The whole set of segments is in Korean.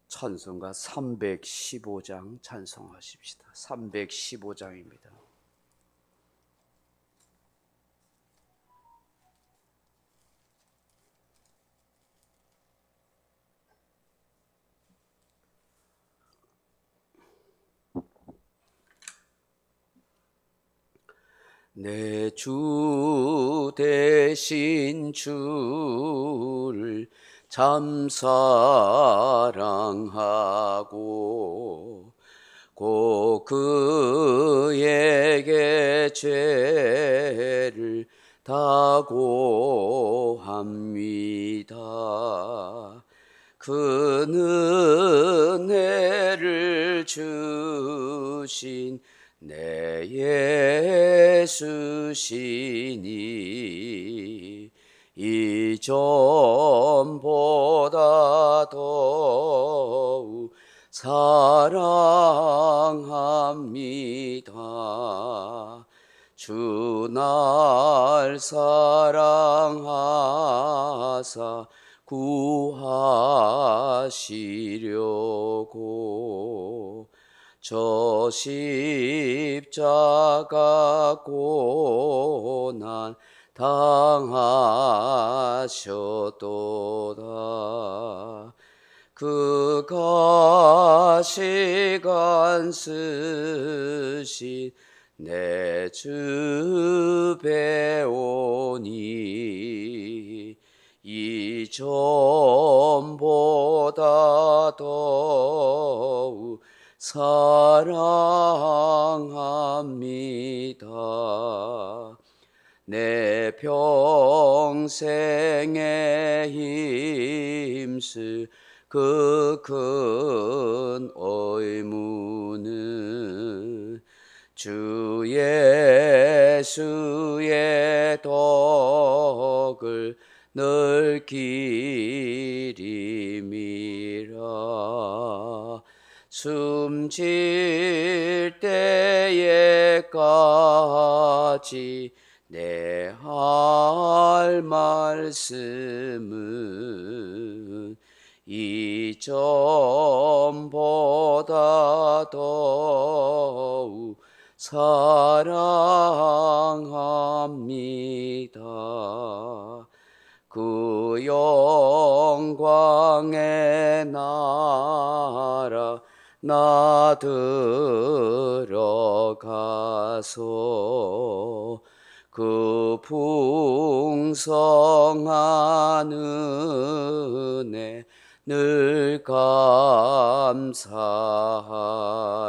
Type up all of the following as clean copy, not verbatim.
찬송가 315장 찬송하십시다. 315장입니다. 내 주 대신 주를 참 사랑하고 곧 그에게 죄를 다고 합니다. 그 은혜를 주신 내 예수시니 이전보다 더욱 사랑합니다. 주 날 사랑하사 구하시려고 저 십자가 고난 당하셨도다. 그가 시간 쓰신 내 주 배우니 이전보다 더욱 사랑합니다. 내 평생에 힘쓸 그 큰 의무는 주 예수의 덕을 늘 기림이라. 숨질 때에까지 내 할 말씀은 이전보다 더욱 사랑합니다. 그 영광의 나라 나 들어가서 그 풍성한 은혜 늘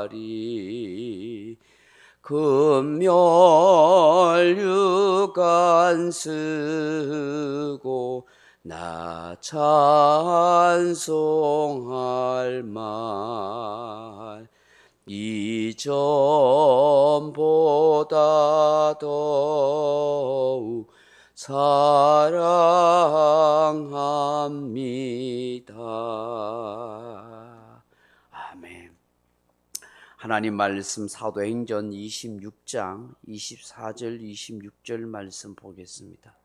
감사하리. 금멸육안 쓰고 나 찬송할 말 이전보다 더욱 사랑합니다. 아멘. 하나님 말씀 사도행전 26장 24절 26절 말씀 보겠습니다.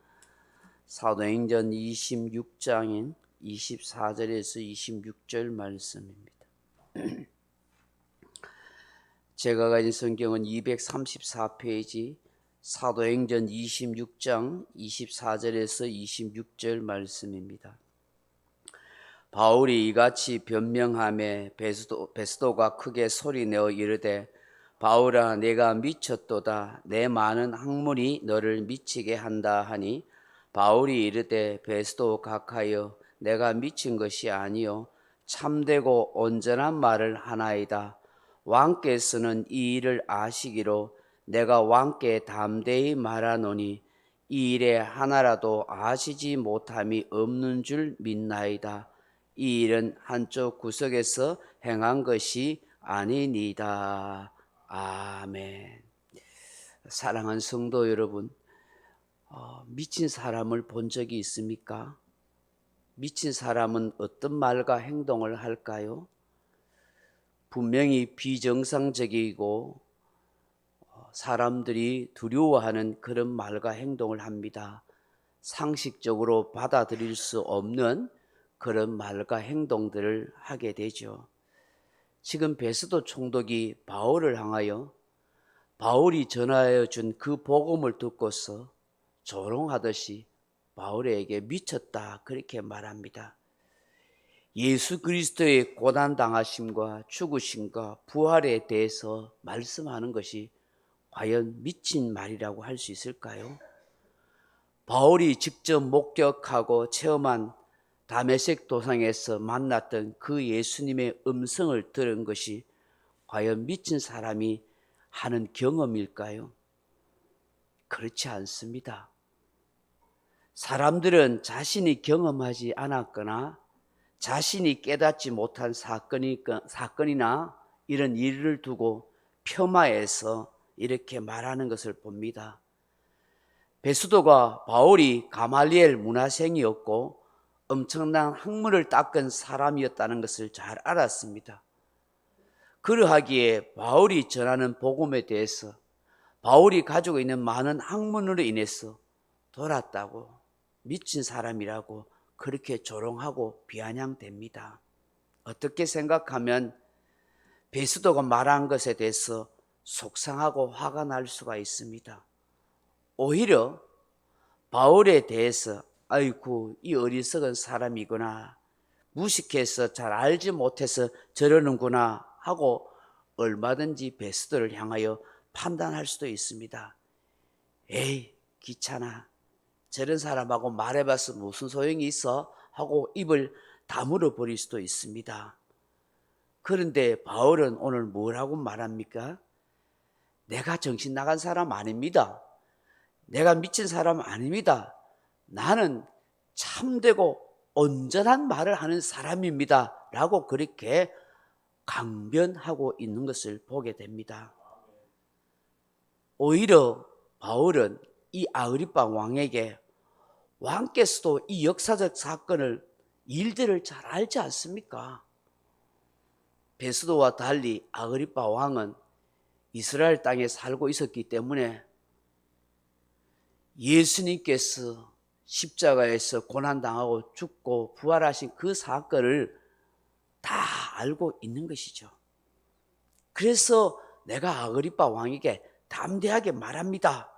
사도행전 26장인 24절에서 26절 말씀입니다. 제가 가진 성경은 234페이지 사도행전 26장 24절에서 26절 말씀입니다. 바울이 이같이 변명하며 베스도가 크게 소리내어 이르되 바울아 내가 미쳤도다. 내 많은 학문이 너를 미치게 한다 하니 바울이 이르되 베스도 각하여 내가 미친 것이 아니요 참되고 온전한 말을 하나이다. 왕께서는 이 일을 아시기로 내가 왕께 담대히 말하노니 이 일에 하나라도 아시지 못함이 없는 줄 믿나이다. 이 일은 한쪽 구석에서 행한 것이 아니니이다. 아멘. 사랑하는 성도 여러분, 미친 사람을 본 적이 있습니까? 미친 사람은 어떤 말과 행동을 할까요? 분명히 비정상적이고 사람들이 두려워하는 그런 말과 행동을 합니다. 상식적으로 받아들일 수 없는 그런 말과 행동들을 하게 되죠. 지금 베스도 총독이 바울을 향하여 바울이 전하여 준 그 복음을 듣고서 조롱하듯이 바울에게 미쳤다 그렇게 말합니다. 예수 그리스도의 고난당하심과 죽으심과 부활에 대해서 말씀하는 것이 과연 미친 말이라고 할 수 있을까요? 바울이 직접 목격하고 체험한 다메섹 도상에서 만났던 그 예수님의 음성을 들은 것이 과연 미친 사람이 하는 경험일까요? 그렇지 않습니다. 사람들은 자신이 경험하지 않았거나 자신이 깨닫지 못한 사건이나 이런 일을 두고 폄하해서 이렇게 말하는 것을 봅니다. 베스도가 바울이 가말리엘 문화생이었고 엄청난 학문을 닦은 사람이었다는 것을 잘 알았습니다. 그러하기에 바울이 전하는 복음에 대해서 바울이 가지고 있는 많은 학문으로 인해서 돌았다고, 미친 사람이라고 그렇게 조롱하고 비아냥됩니다. 어떻게 생각하면 베스도가 말한 것에 대해서 속상하고 화가 날 수가 있습니다. 오히려 바울에 대해서 아이고 이 어리석은 사람이구나, 무식해서 잘 알지 못해서 저러는구나 하고 얼마든지 베스도를 향하여 판단할 수도 있습니다. 에이 귀찮아, 저런 사람하고 말해봐서 무슨 소용이 있어 하고 입을 다물어 버릴 수도 있습니다. 그런데 바울은 오늘 뭐라고 말합니까? 내가 정신 나간 사람 아닙니다. 내가 미친 사람 아닙니다. 나는 참되고 온전한 말을 하는 사람입니다 라고 그렇게 강변하고 있는 것을 보게 됩니다. 오히려 바울은 이 아그리빠 왕에게, 왕께서도 이 역사적 사건을, 일들을 잘 알지 않습니까? 베스도와 달리 아그리빠 왕은 이스라엘 땅에 살고 있었기 때문에 예수님께서 십자가에서 고난당하고 죽고 부활하신 그 사건을 다 알고 있는 것이죠. 그래서 내가 아그리빠 왕에게 담대하게 말합니다.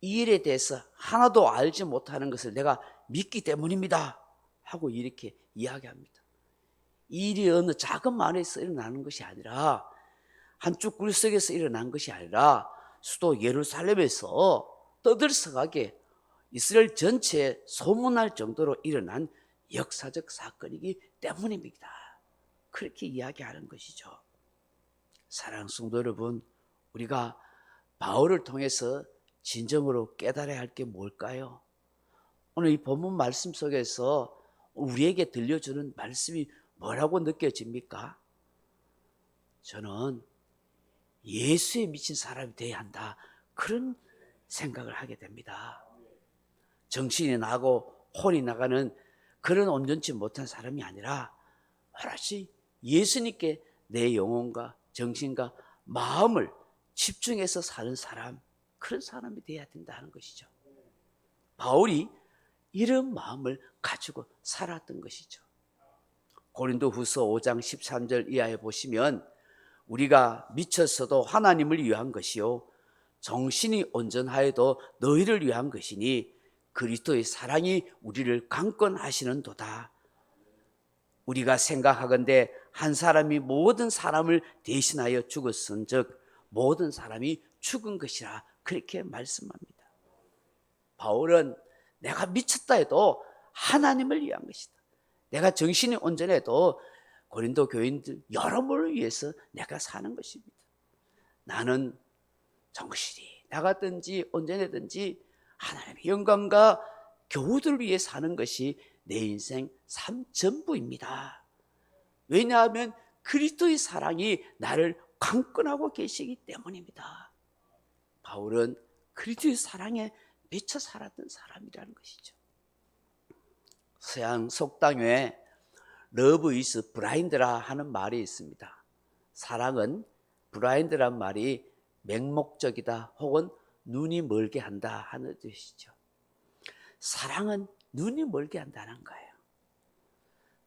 이 일에 대해서 하나도 알지 못하는 것을 내가 믿기 때문입니다 하고 이렇게 이야기합니다. 이 일이 어느 작은 마을에서 일어나는 것이 아니라, 한쪽 굴속에서 일어난 것이 아니라 수도 예루살렘에서 떠들썩하게 이스라엘 전체에 소문날 정도로 일어난 역사적 사건이기 때문입니다. 그렇게 이야기하는 것이죠. 사랑하는 성도 여러분, 우리가 바울을 통해서 진정으로 깨달아야 할 게 뭘까요? 오늘 이 본문 말씀 속에서 우리에게 들려주는 말씀이 뭐라고 느껴집니까? 저는 예수에 미친 사람이 되어야 한다, 그런 생각을 하게 됩니다. 정신이 나고 혼이 나가는 그런 온전치 못한 사람이 아니라 오롯이 예수님께 내 영혼과 정신과 마음을 집중해서 사는 사람, 그런 사람이 되어야 된다는 것이죠. 바울이 이런 마음을 가지고 살았던 것이죠. 고린도후서 5장 13절 이하에 보시면 우리가 미쳤어도 하나님을 위한 것이요 정신이 온전하여도 너희를 위한 것이니 그리스도의 사랑이 우리를 강권하시는도다. 우리가 생각하건대 한 사람이 모든 사람을 대신하여 죽었은즉 모든 사람이 죽은 것이라 그렇게 말씀합니다. 바울은 내가 미쳤다 해도 하나님을 위한 것이다. 내가 정신이 온전해도 고린도 교인들 여러분을 위해서 내가 사는 것입니다. 나는 정신이 나갔든지 온전하든지 하나님의 영광과 교우들을 위해 사는 것이 내 인생 삶 전부입니다. 왜냐하면 그리스도의 사랑이 나를 강권하고 계시기 때문입니다. 바울은 그리스도의 사랑에 미쳐 살았던 사람이라는 것이죠. 서양 속담에 Love is blind라 하는 말이 있습니다. 사랑은 블라인드란 말이 맹목적이다 혹은 눈이 멀게 한다 하는 뜻이죠. 사랑은 눈이 멀게 한다는 거예요.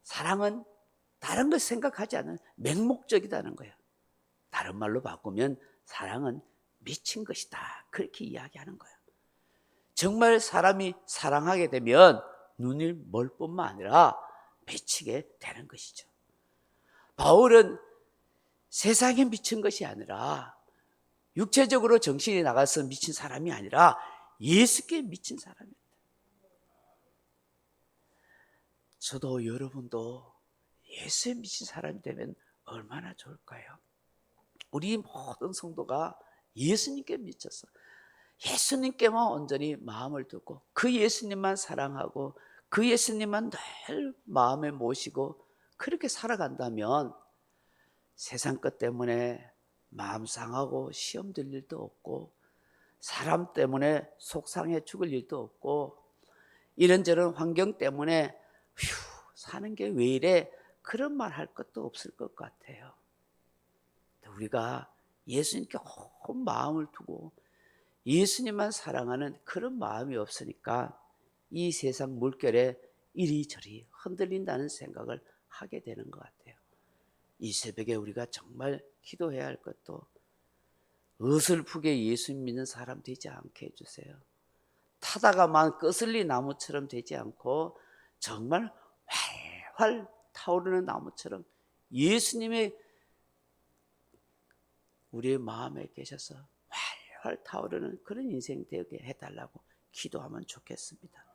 사랑은 다른 걸 생각하지 않는 맹목적이다는 거예요. 다른 말로 바꾸면 사랑은 미친 것이다, 그렇게 이야기하는 거예요. 정말 사람이 사랑하게 되면 눈이 멀 뿐만 아니라 미치게 되는 것이죠. 바울은 세상에 미친 것이 아니라, 육체적으로 정신이 나가서 미친 사람이 아니라 예수께 미친 사람입니다. 저도 여러분도 예수에 미친 사람이 되면 얼마나 좋을까요? 우리 모든 성도가 예수님께 미쳐서 예수님께만 온전히 마음을 두고 그 예수님만 사랑하고 그 예수님만 늘 마음에 모시고 그렇게 살아간다면 세상 것 때문에 마음 상하고 시험 들 일도 없고, 사람 때문에 속상해 죽을 일도 없고, 이런저런 환경 때문에 휴, 사는 게 왜 이래, 그런 말 할 것도 없을 것 같아요. 우리가 예수님께 온 마음을 두고 예수님만 사랑하는 그런 마음이 없으니까 이 세상 물결에 이리저리 흔들린다는 생각을 하게 되는 것 같아요. 이 새벽에 우리가 정말 기도해야 할 것도, 어설프게 예수 믿는 사람 되지 않게 해주세요. 타다가만 거슬리 나무처럼 되지 않고 정말 활활 타오르는 나무처럼 예수님의 우리의 마음에 계셔서 활활 타오르는 그런 인생 되게 해달라고 기도하면 좋겠습니다.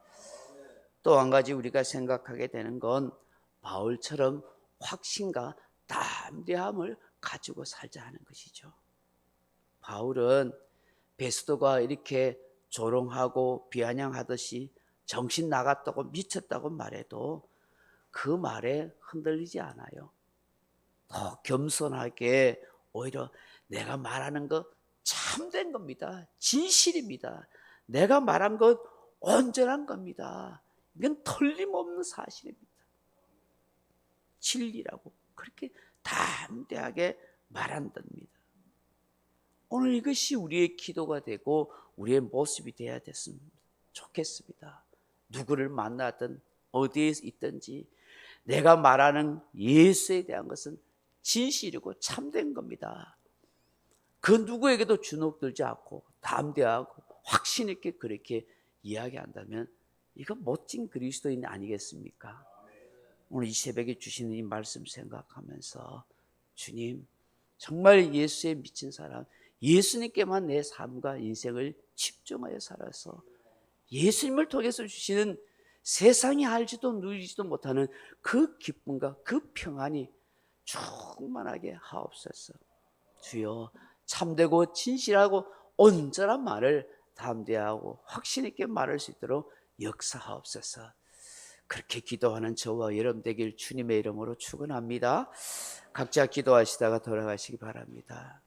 또 한 가지 우리가 생각하게 되는 건, 바울처럼 확신과 담대함을 가지고 살자 하는 것이죠. 바울은 베스도가 이렇게 조롱하고 비아냥하듯이 정신 나갔다고 미쳤다고 말해도 그 말에 흔들리지 않아요. 더 겸손하게 오히려 내가 말하는 거 참된 겁니다. 진실입니다. 내가 말한 것 온전한 겁니다. 이건 틀림없는 사실입니다. 진리라고 그렇게 담대하게 말한답니다. 오늘 이것이 우리의 기도가 되고 우리의 모습이 되어야 됐으면 좋겠습니다. 누구를 만나든 어디에 있든지 내가 말하는 예수에 대한 것은 진실이고 참된 겁니다. 그 누구에게도 주눅들지 않고 담대하고 확신 있게 그렇게 이야기한다면 이거 멋진 그리스도인 아니겠습니까? 오늘 이 새벽에 주시는 이 말씀 생각하면서, 주님, 정말 예수에 미친 사람, 예수님께만 내 삶과 인생을 집중하여 살아서 예수님을 통해서 주시는 세상이 알지도 누리지도 못하는 그 기쁨과 그 평안이 충만하게 하옵소서. 주여, 참되고 진실하고 온전한 말을 담대하고 확신 있게 말할 수 있도록 역사하옵소서. 그렇게 기도하는 저와 여러분 되길 주님의 이름으로 축원합니다. 각자 기도하시다가 돌아가시기 바랍니다.